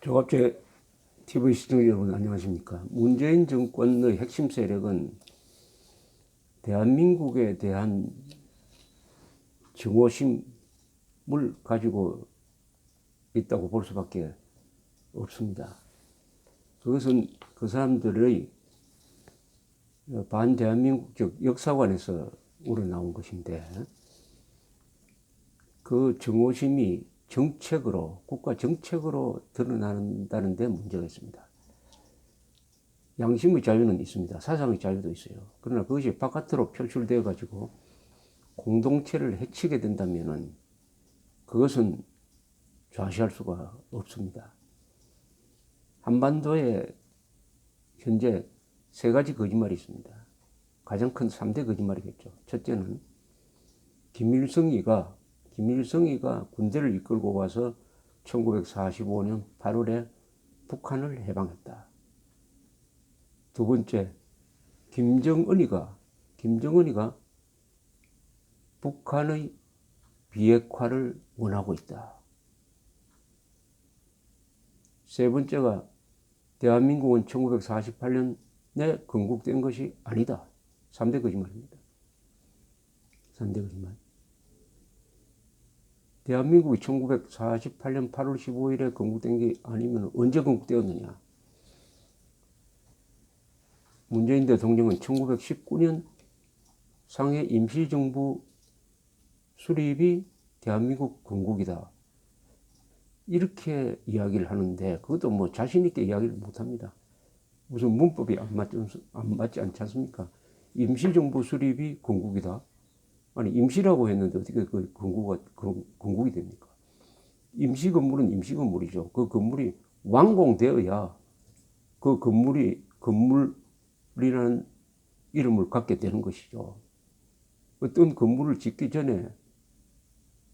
조갑제 TV 시청자 여러분 안녕하십니까. 문재인 정권의 핵심 세력은 대한민국에 대한 증오심을 가지고 있다고 볼 수밖에 없습니다. 그것은 그 사람들의 반대한민국적 역사관에서 우러나온 것인데, 그 증오심이 정책으로, 국가 정책으로 드러난다는 데 문제가 있습니다. 양심의 자유는 있습니다. 사상의 자유도 있어요. 그러나 그것이 바깥으로 표출되어 가지고 공동체를 해치게 된다면은 그것은 좌시할 수가 없습니다. 한반도에 현재 세 가지 거짓말이 있습니다. 가장 큰 3대 거짓말이겠죠. 첫째는 김일성이가 군대를 이끌고 와서 1945년 8월에 북한을 해방했다. 두 번째, 김정은이가 북한의 비핵화를 원하고 있다. 세 번째가 대한민국은 1948년에 건국된 것이 아니다. 3대 거짓말입니다. 3대 거짓말. 대한민국이 1948년 8월 15일에 건국된 게 아니면 언제 건국되었느냐? 문재인 대통령은 1919년 상해 임시정부 수립이 대한민국 건국이다. 이렇게 이야기를 하는데, 그것도 뭐 자신있게 이야기를 못합니다. 무슨 문법이 안 맞지 않지 않습니까? 임시정부 수립이 건국이다. 아니, 임시라고 했는데 어떻게 그 건국이 됩니까? 임시 건물은 임시 건물이죠. 그 건물이 완공되어야 그 건물이라는 이름을 갖게 되는 것이죠. 어떤 건물을 짓기 전에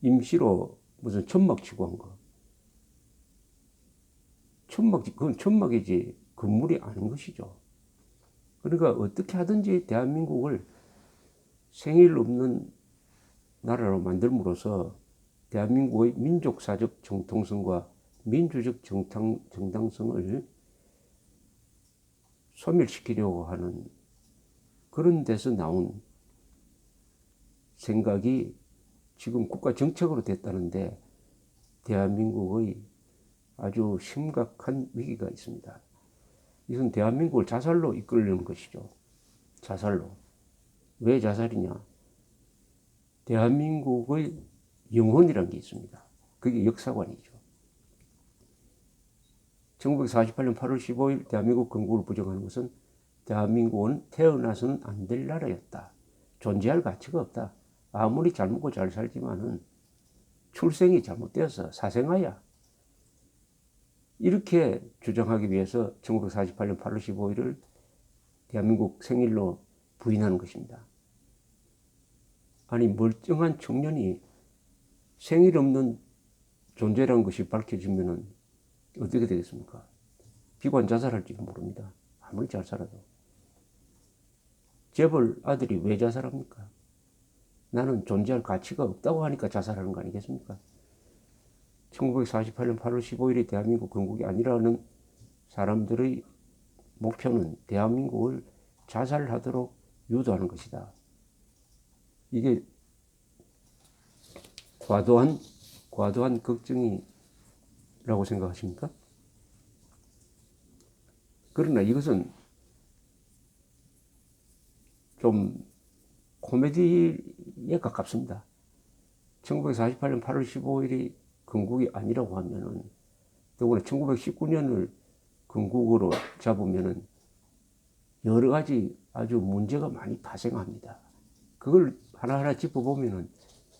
임시로 무슨 천막 치고 한 거. 그건 천막이지 건물이 아닌 것이죠. 그러니까 어떻게 하든지 대한민국을 생일 없는 나라로 만들므로써 대한민국의 민족사적 정통성과 민주적 정당성을 소멸시키려고 하는 그런 데서 나온 생각이 지금 국가 정책으로 됐다는데, 대한민국의 아주 심각한 위기가 있습니다. 이건 대한민국을 자살로 이끌려는 것이죠. 자살로. 왜 자살이냐? 대한민국의 영혼이라는 게 있습니다. 그게 역사관이죠. 1948년 8월 15일 대한민국 건국을 부정하는 것은 대한민국은 태어나서는 안 될 나라였다. 존재할 가치가 없다. 아무리 잘 먹고 잘 살지만은 출생이 잘못되어서 사생아야. 이렇게 주장하기 위해서 1948년 8월 15일을 대한민국 생일로 부인하는 것입니다. 아니, 멀쩡한 청년이 생일 없는 존재라는 것이 밝혀지면 어떻게 되겠습니까? 비관 자살할지도 모릅니다. 아무리 잘 살아도. 재벌 아들이 왜 자살합니까? 나는 존재할 가치가 없다고 하니까 자살하는 거 아니겠습니까? 1948년 8월 15일이 대한민국 건국이 아니라는 사람들의 목표는 대한민국을 자살하도록 유도하는 것이다. 이게 과도한 걱정이라고 생각하십니까? 그러나 이것은 좀 코미디에 가깝습니다. 1948년 8월 15일이 건국이 아니라고 하면은, 더구나 1919년을 건국으로 잡으면은 여러 가지 아주 문제가 많이 발생합니다. 그걸 하나하나 짚어보면은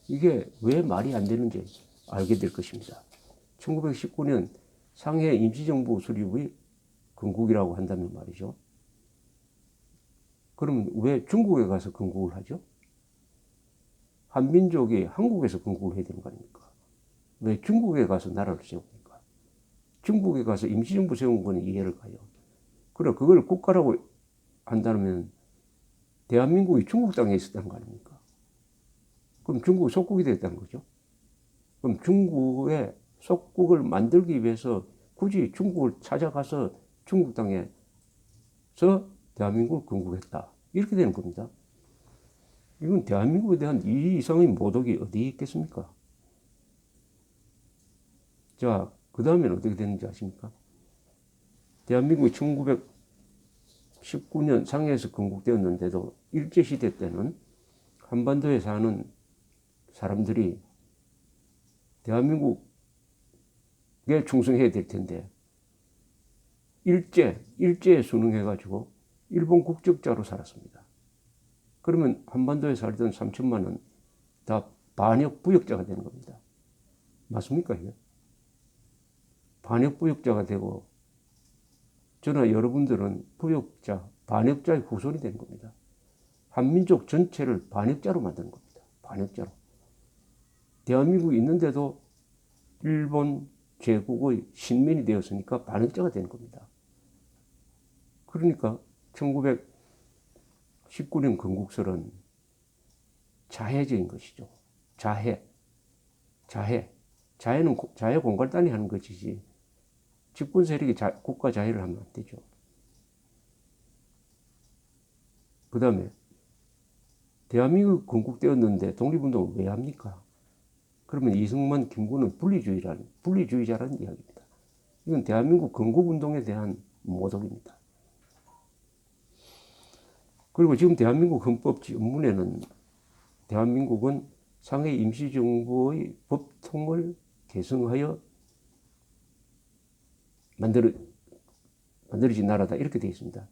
이게 왜 말이 안 되는지 알게 될 것입니다. 1919년 상해 임시정부 수립의 건국이라고 한다면 말이죠. 그러면 왜 중국에 가서 건국을 하죠? 한민족이 한국에서 건국을 해야 되는 거 아닙니까? 왜 중국에 가서 나라를 세웁니까? 중국에 가서 임시정부 세운 거는 이해를 가요. 그래, 그걸 국가라고 한다면 대한민국이 중국 땅에 있었다는 거 아닙니까? 그럼 중국이 속국이 됐다는 거죠. 그럼 중국의 속국을 만들기 위해서 굳이 중국을 찾아가서 중국 땅에서 대한민국을 건국했다. 이렇게 되는 겁니다. 이건 대한민국에 대한 이 이상의 모독이 어디 있겠습니까? 자, 그 다음엔 어떻게 됐는지 아십니까? 대한민국이 1919년 상해에서 건국되었는데도 일제시대 때는 한반도에 사는 사람들이 대한민국에 충성해야 될 텐데 일제에 순응해가지고 일본 국적자로 살았습니다. 그러면 한반도에 살던 3천만은 다 반역 부역자가 되는 겁니다. 맞습니까 이게? 반역 부역자가 되고 저나 여러분들은 부역자, 반역자의 후손이 되는 겁니다. 한민족 전체를 반역자로 만드는 겁니다. 반역자로. 대한민국이 있는데도 일본 제국의 신민이 되었으니까 반역자가 되는 겁니다. 그러니까 1919년 건국설은 자해적인 것이죠. 자해는 자해 공갈단이 하는 것이지 집권 세력이 국가 자해를 하면 안 되죠. 그 다음에 대한민국이 건국되었는데 독립운동을 왜 합니까? 그러면 이승만, 김구는 분리주의자라는 이야기입니다. 이건 대한민국 건국운동에 대한 모독입니다. 그리고 지금 대한민국 헌법 지문에는 대한민국은 상해 임시정부의 법통을 개성하여 만들어진 나라다 이렇게 되어 있습니다.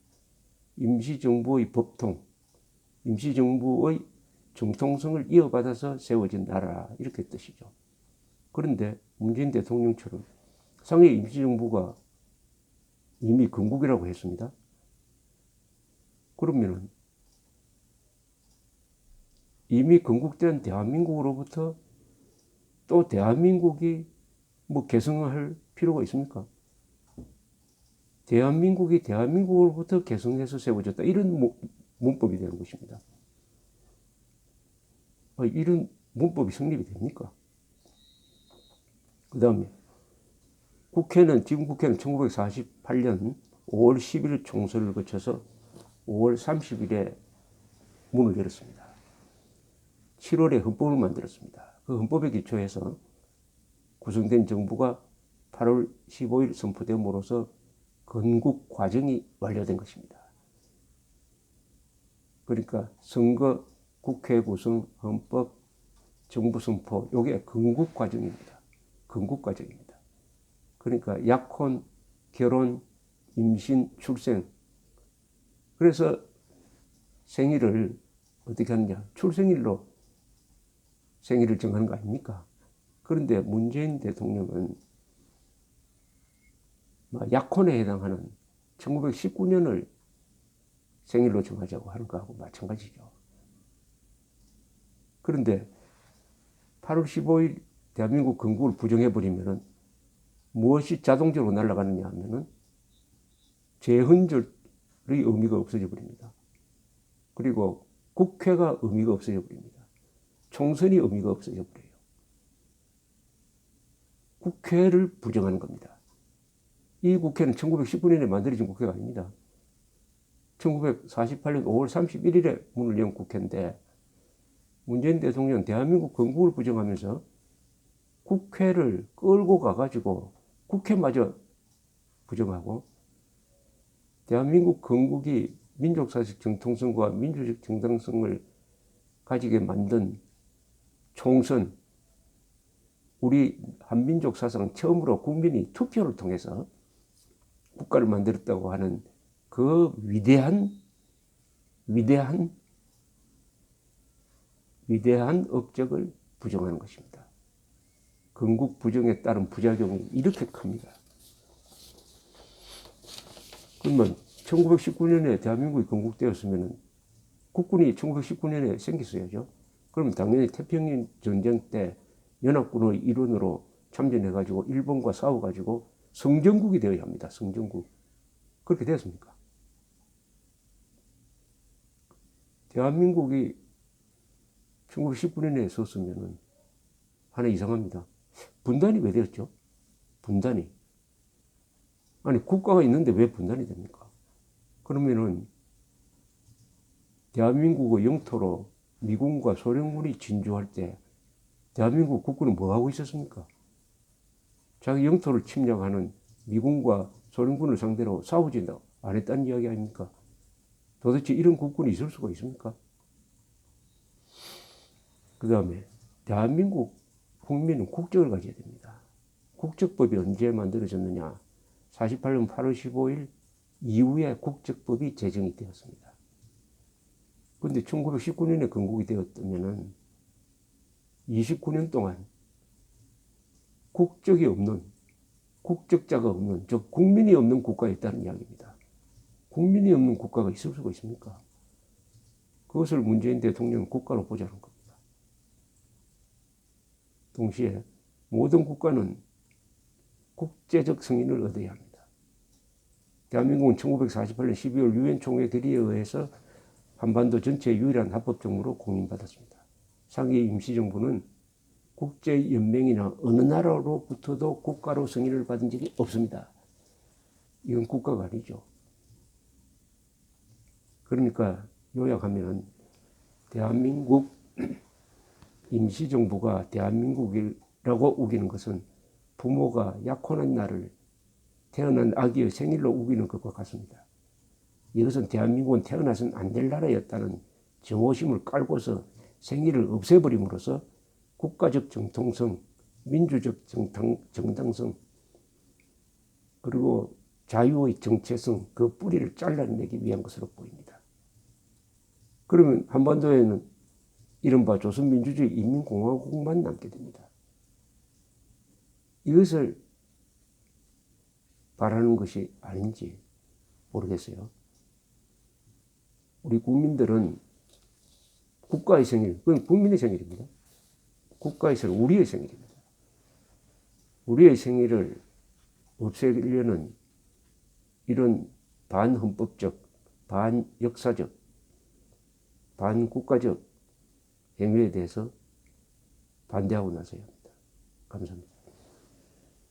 임시정부의 법통, 임시정부의 정통성을 이어받아서 세워진 나라 이렇게 뜻이죠. 그런데 문재인 대통령처럼 상해 임시정부가 이미 건국이라고 했습니다. 그러면 이미 건국된 대한민국으로부터 또 대한민국이 뭐 개성할 필요가 있습니까? 대한민국이 대한민국으로부터 개성해서 세워졌다. 이런 문법이 되는 것입니다. 이런 문법이 성립이 됩니까? 그 다음에 지금 국회는 1948년 5월 10일 총선을 거쳐서 5월 30일에 문을 열었습니다. 7월에 헌법을 만들었습니다. 그 헌법에 기초해서 구성된 정부가 8월 15일 선포됨으로써 건국 과정이 완료된 것입니다. 그러니까 선거, 국회 구성, 헌법, 정부 선포, 이게 건국 과정입니다. 건국 과정입니다. 그러니까 약혼, 결혼, 임신, 출생. 그래서 생일을 어떻게 하느냐? 출생일로 생일을 정하는 거 아닙니까? 그런데 문재인 대통령은 약혼에 해당하는 1919년을 생일로 정하자고 하는 거하고 마찬가지죠. 그런데 8월 15일 대한민국 건국을 부정해버리면 무엇이 자동적으로 날아가느냐 하면은 재헌절의 의미가 없어져 버립니다. 그리고 국회가 의미가 없어져 버립니다. 총선이 의미가 없어져 버려요. 국회를 부정하는 겁니다. 이 국회는 1919년에 만들어진 국회가 아닙니다. 1948년 5월 31일에 문을 연 국회인데 문재인 대통령 대한민국 건국을 부정하면서 국회를 끌고 가가지고 국회마저 부정하고 대한민국 건국이 민족사적 정통성과 민주적 정당성을 가지게 만든 총선, 우리 한민족 사상 처음으로 국민이 투표를 통해서 국가를 만들었다고 하는 그 위대한 업적을 부정하는 것입니다. 건국 부정에 따른 부작용이 이렇게 큽니다. 그러면 1919년에 대한민국이 건국되었으면 국군이 1919년에 생겼어야죠. 그럼 당연히 태평양 전쟁 때 연합군의 일원으로 참전해가지고 일본과 싸워가지고 성전국이 되어야 합니다. 성전국. 그렇게 되었습니까? 대한민국이 1919년에 섰으면 하나 이상합니다. 분단이 왜 되었죠? 분단이. 아니 국가가 있는데 왜 분단이 됩니까? 그러면은 대한민국의 영토로 미군과 소련군이 진주할 때 대한민국 국군은 뭐 하고 있었습니까? 자기 영토를 침략하는 미군과 소련군을 상대로 싸우지 안 했다는 이야기 아닙니까? 도대체 이런 국군이 있을 수가 있습니까? 그 다음에 대한민국 국민은 국적을 가져야 됩니다. 국적법이 언제 만들어졌느냐? 48년 8월 15일 이후에 국적법이 제정이 되었습니다. 그런데 1919년에 건국이 되었다면 29년 동안 국적이 없는, 국적자가 없는, 즉 국민이 없는 국가였다는 이야기입니다. 국민이 없는 국가가 있을 수가 있습니까? 그것을 문재인 대통령은 국가로 보자는 겁니다. 동시에 모든 국가는 국제적 승인을 얻어야 합니다. 대한민국은 1948년 12월 유엔 총회 결의에 의해서 한반도 전체의 유일한 합법적으로 공인받았습니다. 상해 임시정부는 국제연맹이나 어느 나라로부터도 국가로 승인을 받은 적이 없습니다. 이건 국가가 아니죠. 그러니까 요약하면 대한민국 임시정부가 대한민국이라고 우기는 것은 부모가 약혼한 날을 태어난 아기의 생일로 우기는 것과 같습니다. 이것은 대한민국은 태어나서는 안 될 나라였다는 정오심을 깔고서 생일을 없애버림으로써 국가적 정통성, 민주적 정당성, 그리고 자유의 정체성, 그 뿌리를 잘라내기 위한 것으로 보입니다. 그러면 한반도에는 이른바 조선민주주의 인민공화국만 남게 됩니다. 이것을 바라는 것이 아닌지 모르겠어요. 우리 국민들은 국가의 생일, 그건 국민의 생일입니다. 국가의 생일, 우리의 생일입니다. 우리의 생일을 없애려는 이런 반헌법적, 반역사적, 반국가적 행위에 대해서 반대하고 나서야 합니다. 감사합니다.